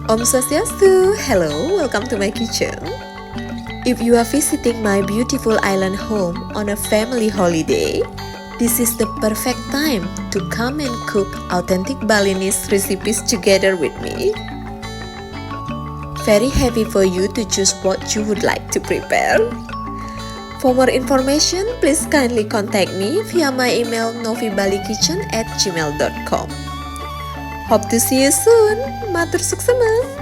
Om Swastiastu! Hello, welcome to my kitchen. If you are visiting my beautiful island home on a family holiday, this is the perfect time to come and cook authentic Balinese recipes together with me. Very happy for you to choose what you would like to prepare. For more information, please kindly contact me via my email novibalikitchen@gmail.com. Hope to see you soon. Matur suksema.